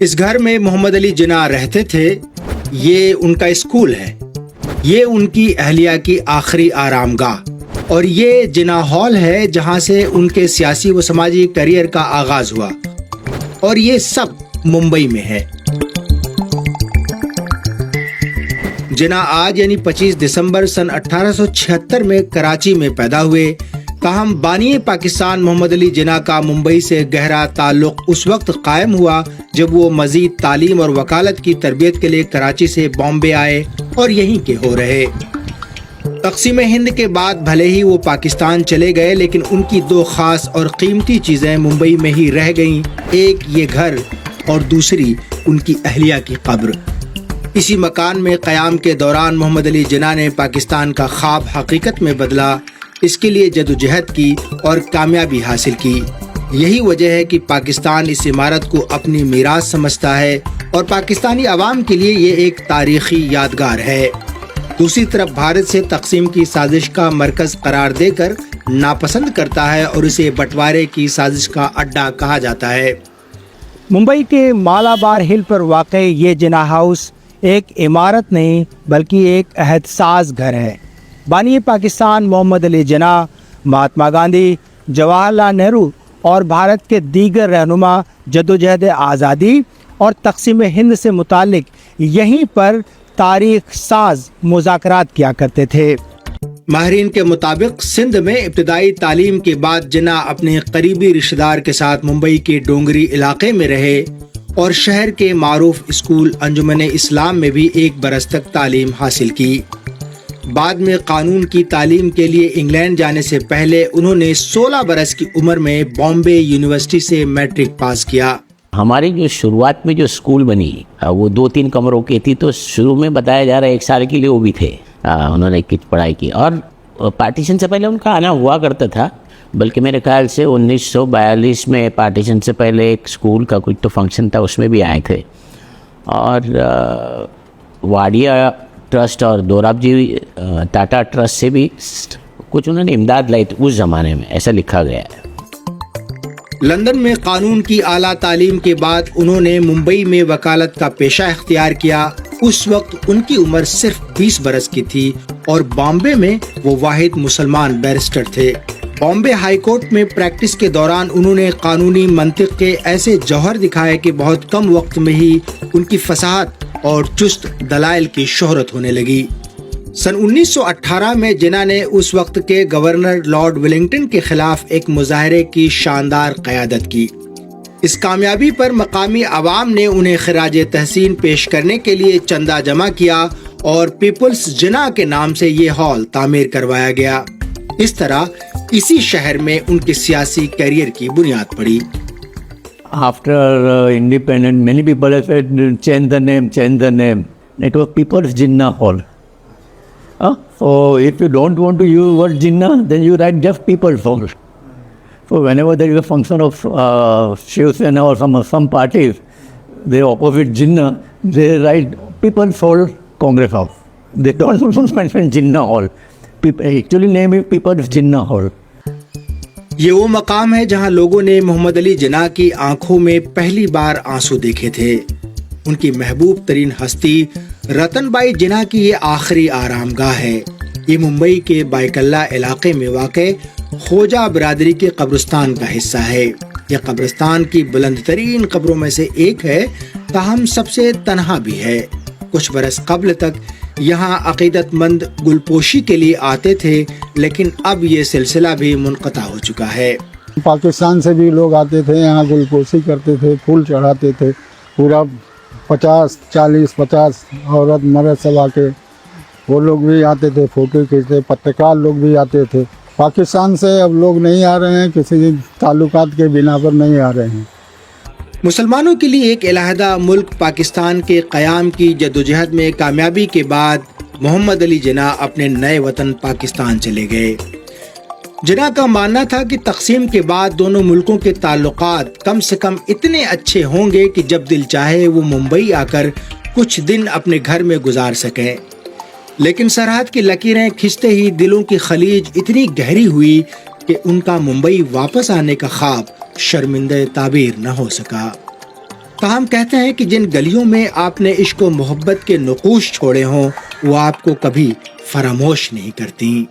اس گھر میں محمد علی جناح رہتے تھے. یہ ان کا اسکول ہے, یہ ان کی اہلیہ کی آخری آرام گاہ, اور یہ جناح ہال ہے جہاں سے ان کے سیاسی و سماجی کیریئر کا آغاز ہوا, اور یہ سب ممبئی میں ہے. جناح آج یعنی 25 دسمبر سن 1876 میں کراچی میں پیدا ہوئے. تاہم بانی پاکستان محمد علی جناح کا ممبئی سے گہرا تعلق اس وقت قائم ہوا جب وہ مزید تعلیم اور وکالت کی تربیت کے لیے کراچی سے بامبے آئے اور یہیں کے ہو رہے. تقسیم ہند کے بعد بھلے ہی وہ پاکستان چلے گئے, لیکن ان کی دو خاص اور قیمتی چیزیں ممبئی میں ہی رہ گئیں. ایک یہ گھر اور دوسری ان کی اہلیہ کی قبر. اسی مکان میں قیام کے دوران محمد علی جناح نے پاکستان کا خواب حقیقت میں بدلا, اس کے لیے جدوجہد کی اور کامیابی حاصل کی. یہی وجہ ہے کہ پاکستان اس عمارت کو اپنی میراث سمجھتا ہے اور پاکستانی عوام کے لیے یہ ایک تاریخی یادگار ہے. دوسری طرف بھارت سے تقسیم کی سازش کا مرکز قرار دے کر ناپسند کرتا ہے اور اسے بٹوارے کی سازش کا اڈا کہا جاتا ہے. ممبئی کے مالابار ہل پر واقع یہ جناح ہاؤس ایک عمارت نہیں بلکہ ایک عہد ساز گھر ہے. بانی پاکستان محمد علی جناح، مہاتما گاندھی، جواہر لال نہرو اور بھارت کے دیگر رہنما جدوجہد آزادی اور تقسیم ہند سے متعلق یہیں پر تاریخ ساز مذاکرات کیا کرتے تھے. ماہرین کے مطابق سندھ میں ابتدائی تعلیم کے بعد جناح اپنے قریبی رشتہ دار کے ساتھ ممبئی کے ڈونگری علاقے میں رہے اور شہر کے معروف اسکول انجمن اسلام میں بھی 1 برس تک تعلیم حاصل کی. بعد میں قانون کی تعلیم کے لیے انگلینڈ جانے سے پہلے انہوں نے 16 برس کی عمر میں بامبے یونیورسٹی سے میٹرک پاس کیا. ہماری جو شروعات میں جو اسکول بنی وہ 2-3 کمروں کی تھی, تو شروع میں بتایا جا رہا ہے 1 سال کے لیے وہ بھی تھے. انہوں نے کچھ پڑھائی کی اور پارٹیشن سے پہلے ان کا آنا ہوا کرتا تھا. بلکہ میرے خیال سے 1942 میں پارٹیشن سے پہلے ایک اسکول کا کچھ تو فنکشن تھا, اس میں بھی آئے تھے. اور واڈیا ٹرسٹ اور دوراب جی ٹاٹا ٹرسٹ سے بھی کچھ انہوں نے امداد لائی تھی اس زمانے میں, ایسا لکھا گیا ہے. لندن میں قانون کی اعلیٰ تعلیم کے بعد انہوں نے ممبئی میں وکالت کا پیشہ اختیار کیا. اس وقت ان کی عمر صرف 20 برس کی تھی اور بامبے میں وہ واحد مسلمان بیرسٹر تھے. بامبے ہائی کورٹ میں پریکٹس کے دوران انہوں نے قانونی منطق کے ایسے جوہر دکھائے کہ بہت کم وقت میں ہی ان کی فصاحت اور چست دلائل کی شہرت ہونے لگی. سن 1918 میں جناح نے اس وقت کے گورنر لارڈ ویلنگٹن کے خلاف ایک مظاہرے کی شاندار قیادت کی. اس کامیابی پر مقامی عوام نے انہیں خراج تحسین پیش کرنے کے لیے چندہ جمع کیا اور پیپلز جناح کے نام سے یہ ہال تعمیر کروایا گیا. اس طرح اسی شہر میں ان کے سیاسی کیریئر کی بنیاد پڑی. After independence, many people have said, change the name. It was People's Jinnah Hall. So if you don't want to use word Jinnah, then you write just People's Hall. So whenever there is a function of Shiv Sena or some parties, they opposite Jinnah, they write People's Hall Congress House. They don't mention Jinnah Hall. Actually name is People's Jinnah Hall. یہ وہ مقام ہے جہاں لوگوں نے محمد علی جناح کی آنکھوں میں پہلی بار آنسو دیکھے تھے. ان کی محبوب ترین ہستی رتن بائی جناح کی یہ آخری آرام گاہ ہے. یہ ممبئی کے بائکلہ علاقے میں واقع خوجہ برادری کے قبرستان کا حصہ ہے. یہ قبرستان کی بلند ترین قبروں میں سے ایک ہے, تاہم سب سے تنہا بھی ہے. کچھ برس قبل تک یہاں عقیدت مند گلپوشی کے لیے آتے تھے, لیکن اب یہ سلسلہ بھی منقطع ہو چکا ہے. پاکستان سے بھی لوگ آتے تھے, یہاں گلپوشی کرتے تھے, پھول چڑھاتے تھے. پورا 50 عورت مرد سب آ کے وہ لوگ بھی آتے تھے, فوٹو کھینچتے. پترکار لوگ بھی آتے تھے. پاکستان سے اب لوگ نہیں آ رہے ہیں, کسی تعلقات کے بنا پر نہیں آ رہے ہیں. مسلمانوں کے لیے ایک علیحدہ ملک پاکستان کے قیام کی جدوجہد میں کامیابی کے بعد محمد علی جناح اپنے نئے وطن پاکستان چلے گئے. جناح کا ماننا تھا کہ تقسیم کے بعد دونوں ملکوں کے تعلقات کم سے کم اتنے اچھے ہوں گے کہ جب دل چاہے وہ ممبئی آ کر کچھ دن اپنے گھر میں گزار سکیں. لیکن سرحد کی لکیریں کھنچتے ہی دلوں کی خلیج اتنی گہری ہوئی کہ ان کا ممبئی واپس آنے کا خواب شرمندہ تعبیر نہ ہو سکا. تاہم کہتے ہیں کہ جن گلیوں میں آپ نے عشق و محبت کے نقوش چھوڑے ہوں وہ آپ کو کبھی فراموش نہیں کرتی.